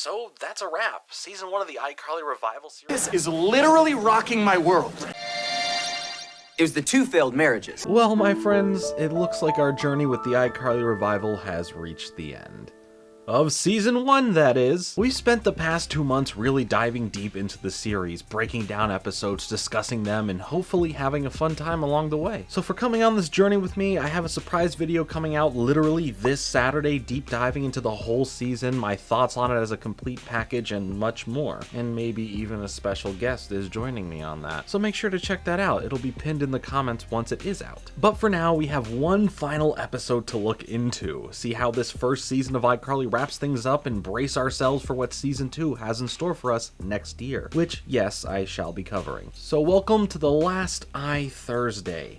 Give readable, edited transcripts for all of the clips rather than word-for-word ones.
So that's a wrap. Season 1 of the iCarly revival series. This is literally rocking my world. It was the 2 failed marriages. Well, my friends, it looks like our journey with the iCarly revival has reached the end. Of Season 1, that is. We spent the past 2 months really diving deep into the series, breaking down episodes, discussing them, and hopefully having a fun time along the way. So for coming on this journey with me, I have a surprise video coming out literally this Saturday, deep diving into the whole season, my thoughts on it as a complete package, and much more. And maybe even a special guest is joining me on that. So make sure to check that out. It'll be pinned in the comments once it is out. But for now, we have one final episode to look into. See how this first season of iCarly wraps things up and brace ourselves for what Season 2 has in store for us next year, which, yes, I shall be covering. So welcome to the last iThursday.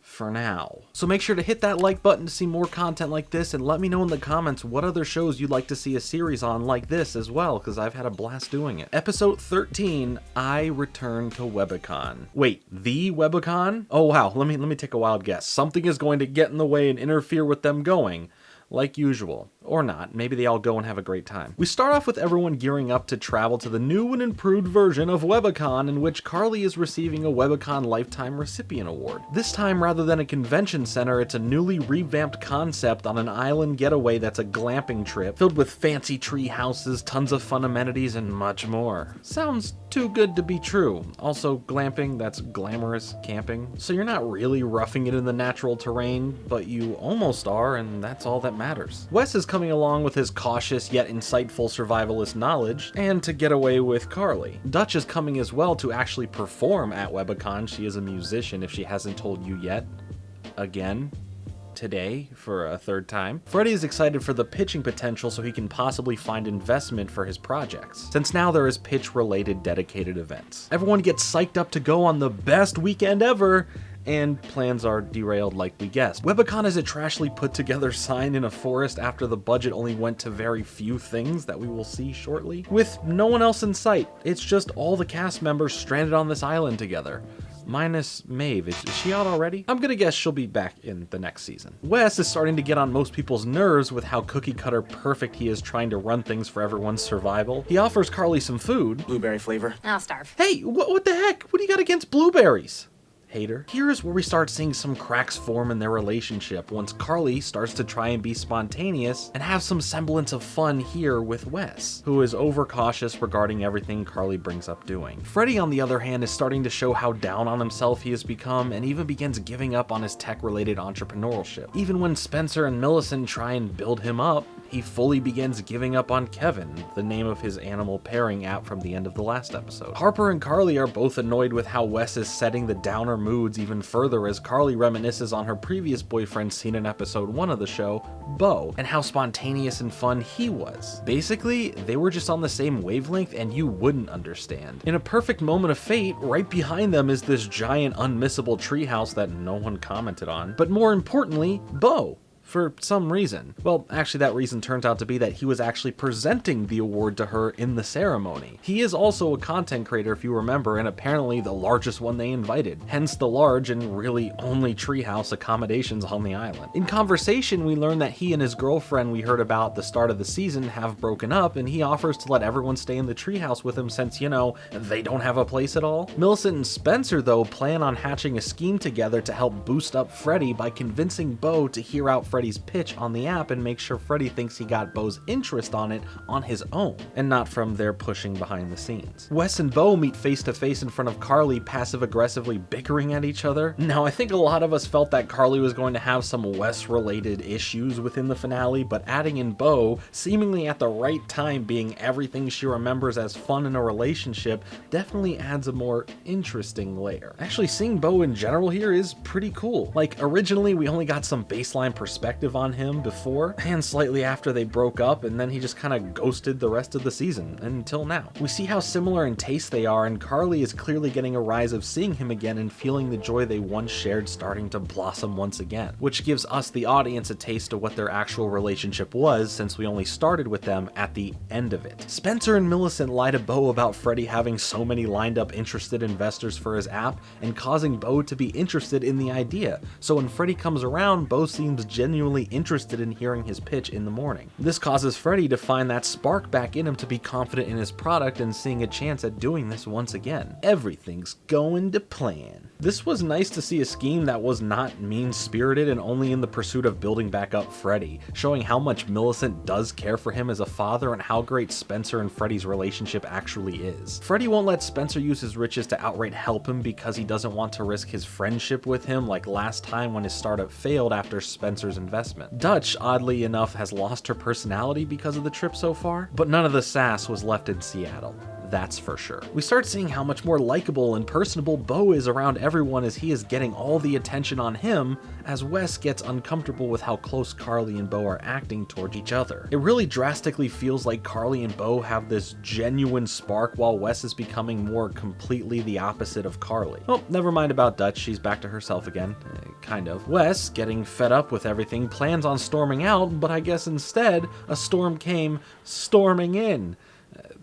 For now. So make sure to hit that like button to see more content like this, and let me know in the comments what other shows you'd like to see a series on like this as well, because I've had a blast doing it. Episode 13, I Return to Webicon. Wait, the Webicon? Oh wow, let me take a wild guess. Something is going to get in the way and interfere with them going. Like usual. Or not, maybe they all go and have a great time. We start off with everyone gearing up to travel to the new and improved version of Webicon, in which Carly is receiving a Webicon Lifetime Recipient Award. This time, rather than a convention center, it's a newly revamped concept on an island getaway that's a glamping trip, filled with fancy tree houses, tons of fun amenities, and much more. Sounds too good to be true. Also, glamping, that's glamorous camping. So you're not really roughing it in the natural terrain, but you almost are, and that's all that matters. Wes is coming along with his cautious yet insightful survivalist knowledge, and to get away with Carly. Dutch is coming as well to actually perform at Webicon. She is a musician, if she hasn't told you yet. Again. Today, for a third time. Freddy is excited for the pitching potential so he can possibly find investment for his projects, since now there is pitch-related dedicated events. Everyone gets psyched up to go on the best weekend ever, and plans are derailed like we guessed. Webicon is a trashily put together sign in a forest after the budget only went to very few things that we will see shortly, with no one else in sight. It's just all the cast members stranded on this island together. Minus Maeve. Is she out already? I'm gonna guess she'll be back in the next season. Wes is starting to get on most people's nerves with how cookie cutter perfect he is trying to run things for everyone's survival. He offers Carly some food. Blueberry flavor. I'll starve. Hey, what the heck? What do you got against blueberries? Hater. Here's where we start seeing some cracks form in their relationship once Carly starts to try and be spontaneous and have some semblance of fun here with Wes, who is overcautious regarding everything Carly brings up doing. Freddy, on the other hand, is starting to show how down on himself he has become and even begins giving up on his tech-related entrepreneurship. Even when Spencer and Millicent try and build him up, he fully begins giving up on Kevin, the name of his animal pairing app from the end of the last episode. Harper and Carly are both annoyed with how Wes is setting the downer moods even further as Carly reminisces on her previous boyfriend seen in episode 1 of the show, Bo, and how spontaneous and fun he was. Basically, they were just on the same wavelength and you wouldn't understand. In a perfect moment of fate, right behind them is this giant unmissable treehouse that no one commented on, but more importantly, Bo. For some reason. Well, actually that reason turns out to be that he was actually presenting the award to her in the ceremony. He is also a content creator, if you remember, and apparently the largest one they invited, hence the large and really only treehouse accommodations on the island. In conversation, we learn that he and his girlfriend we heard about at the start of the season have broken up, and he offers to let everyone stay in the treehouse with him since, you know, they don't have a place at all. Millicent and Spencer, though, plan on hatching a scheme together to help boost up Freddy by convincing Bo to hear out Freddy's pitch on the app and make sure Freddy thinks he got Bo's interest on it on his own, and not from their pushing behind the scenes. Wes and Bo meet face to face in front of Carly, passive-aggressively bickering at each other. Now, I think a lot of us felt that Carly was going to have some Wes-related issues within the finale, but adding in Bo, seemingly at the right time being everything she remembers as fun in a relationship, definitely adds a more interesting layer. Actually, seeing Bo in general here is pretty cool. Like, originally we only got some baseline perspective on him before and slightly after they broke up, and then he just kind of ghosted the rest of the season until now. We see how similar in taste they are, and Carly is clearly getting a rise of seeing him again and feeling the joy they once shared starting to blossom once again, which gives us the audience a taste of what their actual relationship was since we only started with them at the end of it. Spencer and Millicent lie to Bo about Freddy having so many lined up interested investors for his app and causing Bo to be interested in the idea, so when Freddy comes around, Bo seems genuinely genuinely interested in hearing his pitch in the morning. This causes Freddy to find that spark back in him to be confident in his product and seeing a chance at doing this once again. Everything's going to plan. This was nice to see a scheme that was not mean-spirited and only in the pursuit of building back up Freddy, showing how much Millicent does care for him as a father and how great Spencer and Freddy's relationship actually is. Freddy won't let Spencer use his riches to outright help him because he doesn't want to risk his friendship with him like last time when his startup failed after Spencer's investment. Dutch, oddly enough, has lost her personality because of the trip so far, but none of the sass was left in Seattle. That's for sure. We start seeing how much more likable and personable Bo is around everyone as he is getting all the attention on him, as Wes gets uncomfortable with how close Carly and Bo are acting towards each other. It really drastically feels like Carly and Bo have this genuine spark while Wes is becoming more completely the opposite of Carly. Oh, never mind about Dutch, she's back to herself again. Kind of. Wes, getting fed up with everything, plans on storming out, but I guess instead, a storm came storming in.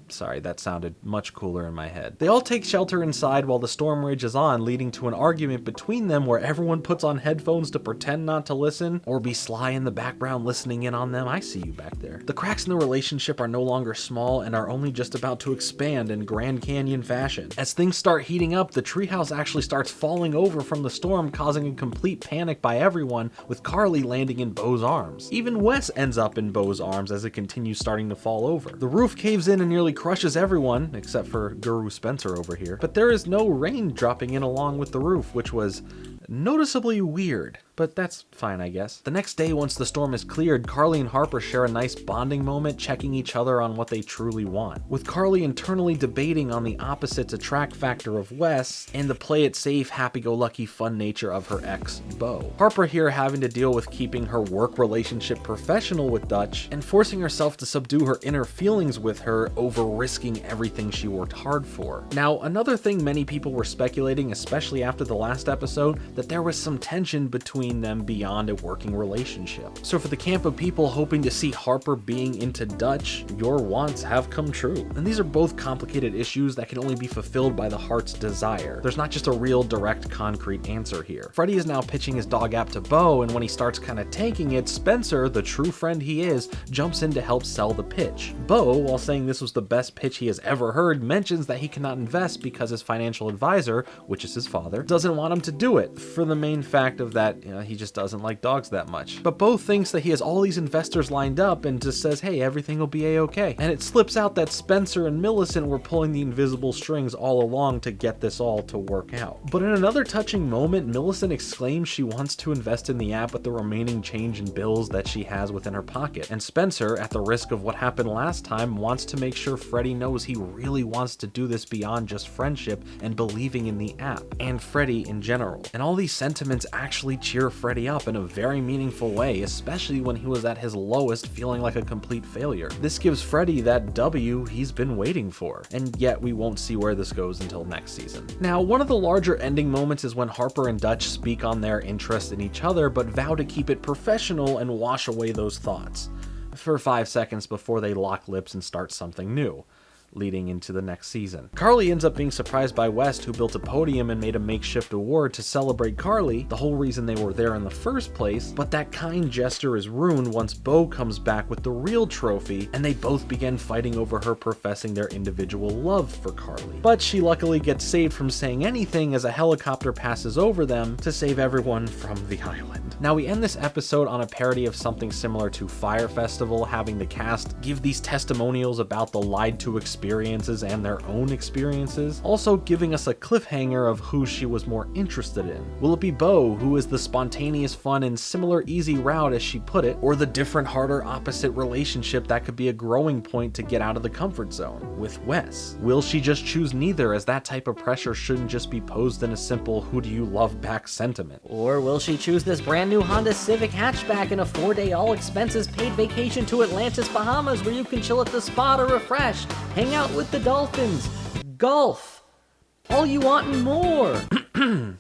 Sorry, that sounded much cooler in my head. They all take shelter inside while the storm rages on, leading to an argument between them where everyone puts on headphones to pretend not to listen, or be sly in the background listening in on them. I see you back there. The cracks in the relationship are no longer small and are only just about to expand in Grand Canyon fashion. As things start heating up, the treehouse actually starts falling over from the storm, causing a complete panic by everyone, with Carly landing in Bo's arms. Even Wes ends up in Bo's arms as it continues starting to fall over. The roof caves in and nearly crushes everyone, except for Guru Spencer over here. But there is no rain dropping in along with the roof, which was noticeably weird. But that's fine, I guess. The next day, once the storm is cleared, Carly and Harper share a nice bonding moment, checking each other on what they truly want. With Carly internally debating on the opposites attract factor of Wes, and the play it safe, happy-go-lucky fun nature of her ex, Bo. Harper here having to deal with keeping her work relationship professional with Dutch, and forcing herself to subdue her inner feelings with her over risking everything she worked hard for. Now, another thing many people were speculating, especially after the last episode, that there was some tension between them beyond a working relationship. So for the camp of people hoping to see Harper being into Dutch, your wants have come true. And these are both complicated issues that can only be fulfilled by the heart's desire. There's not just a real direct concrete answer here. Freddy is now pitching his dog app to Bo, and when he starts kind of tanking it, Spencer, the true friend he is, jumps in to help sell the pitch. Bo, while saying this was the best pitch he has ever heard, mentions that he cannot invest because his financial advisor, which is his father, doesn't want him to do it, for the main fact of that, he just doesn't like dogs that much. But Bo thinks that he has all these investors lined up and just says, hey, everything will be a-okay. And it slips out that Spencer and Millicent were pulling the invisible strings all along to get this all to work out. But in another touching moment, Millicent exclaims she wants to invest in the app with the remaining change and bills that she has within her pocket. And Spencer, at the risk of what happened last time, wants to make sure Freddy knows he really wants to do this beyond just friendship and believing in the app, and Freddy in general. And all these sentiments actually cheer Freddy up in a very meaningful way, especially when he was at his lowest, feeling like a complete failure. This gives Freddy that W he's been waiting for, and yet we won't see where this goes until next season. Now, one of the larger ending moments is when Harper and Dutch speak on their interest in each other, but vow to keep it professional and wash away those thoughts for 5 seconds before they lock lips and start something new, leading into the next season. Carly ends up being surprised by West, who built a podium and made a makeshift award to celebrate Carly, the whole reason they were there in the first place, but that kind gesture is ruined once Bo comes back with the real trophy, and they both begin fighting over her professing their individual love for Carly. But she luckily gets saved from saying anything as a helicopter passes over them to save everyone from the island. Now we end this episode on a parody of something similar to Fire Festival, having the cast give these testimonials about the lied to experiences and their own experiences, also giving us a cliffhanger of who she was more interested in. Will it be Bo, who is the spontaneous fun and similar easy route as she put it, or the different harder opposite relationship that could be a growing point to get out of the comfort zone with Wes? Will she just choose neither, as that type of pressure shouldn't just be posed in a simple who do you love back sentiment? Or will she choose this brand new Honda Civic hatchback and a 4-day all expenses paid vacation to Atlantis, Bahamas, where you can chill at the spa to refresh, hang out with the dolphins, golf, all you want and more?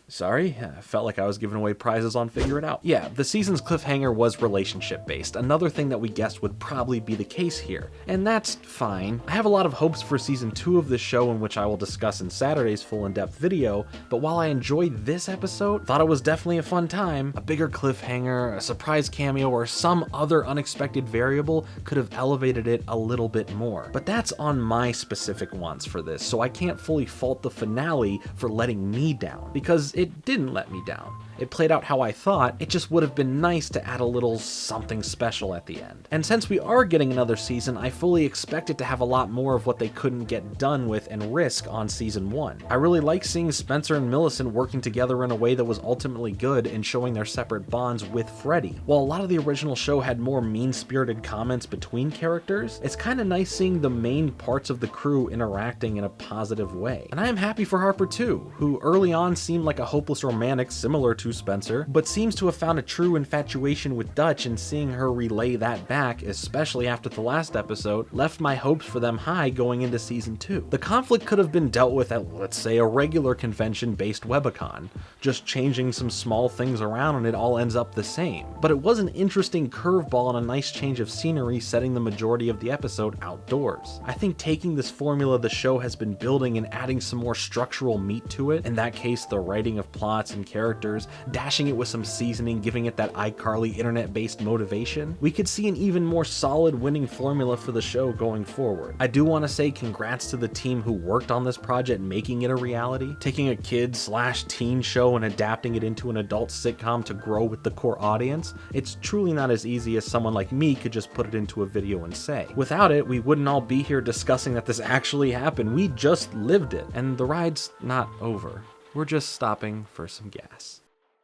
Sorry, I felt like I was giving away prizes on Figure It Out. Yeah, the season's cliffhanger was relationship based, another thing that we guessed would probably be the case here, and that's fine. I have a lot of hopes for season 2 of this show, in which I will discuss in Saturday's full in-depth video, but while I enjoyed this episode, thought it was definitely a fun time, a bigger cliffhanger, a surprise cameo, or some other unexpected variable could have elevated it a little bit more. But that's on my specific wants for this, so I can't fully fault the finale for letting me down, because it didn't let me down. It played out how I thought, it just would have been nice to add a little something special at the end. And since we are getting another season, I fully expect it to have a lot more of what they couldn't get done with and risk on season 1. I really like seeing Spencer and Millicent working together in a way that was ultimately good and showing their separate bonds with Freddy. While a lot of the original show had more mean-spirited comments between characters, it's kinda nice seeing the main parts of the crew interacting in a positive way. And I am happy for Harper too, who early on seemed like a hopeless romantic similar to Spencer, but seems to have found a true infatuation with Dutch, and seeing her relay that back, especially after the last episode, left my hopes for them high going into season 2. The conflict could have been dealt with at, let's say, a regular convention-based Webicon, just changing some small things around and it all ends up the same. But it was an interesting curveball and a nice change of scenery, setting the majority of the episode outdoors. I think taking this formula the show has been building and adding some more structural meat to it, in that case the writing of plots and characters, dashing it with some seasoning, giving it that iCarly internet-based motivation, we could see an even more solid winning formula for the show going forward. I do want to say congrats to the team who worked on this project, making it a reality, taking a kid/teen show and adapting it into an adult sitcom to grow with the core audience. It's truly not as easy as someone like me could just put it into a video and say. Without it, we wouldn't all be here discussing that this actually happened. We just lived it, and the ride's not over. We're just stopping for some gas.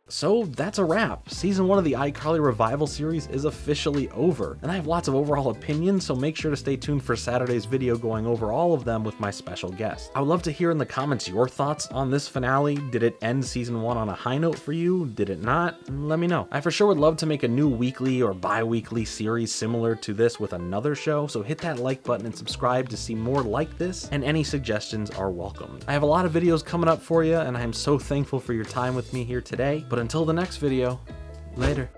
So that's a wrap. Season 1 of the iCarly Revival series is officially over, and I have lots of overall opinions, so make sure to stay tuned for Saturday's video going over all of them with my special guest. I would love to hear in the comments your thoughts on this finale. Did it end season 1 on a high note for you? Did it not? Let me know. I for sure would love to make a new weekly or bi-weekly series similar to this with another show, so hit that like button and subscribe to see more like this, and any suggestions are welcome. I have a lot of videos coming up for you, and I am so thankful for your time with me here today, but until the next video, later.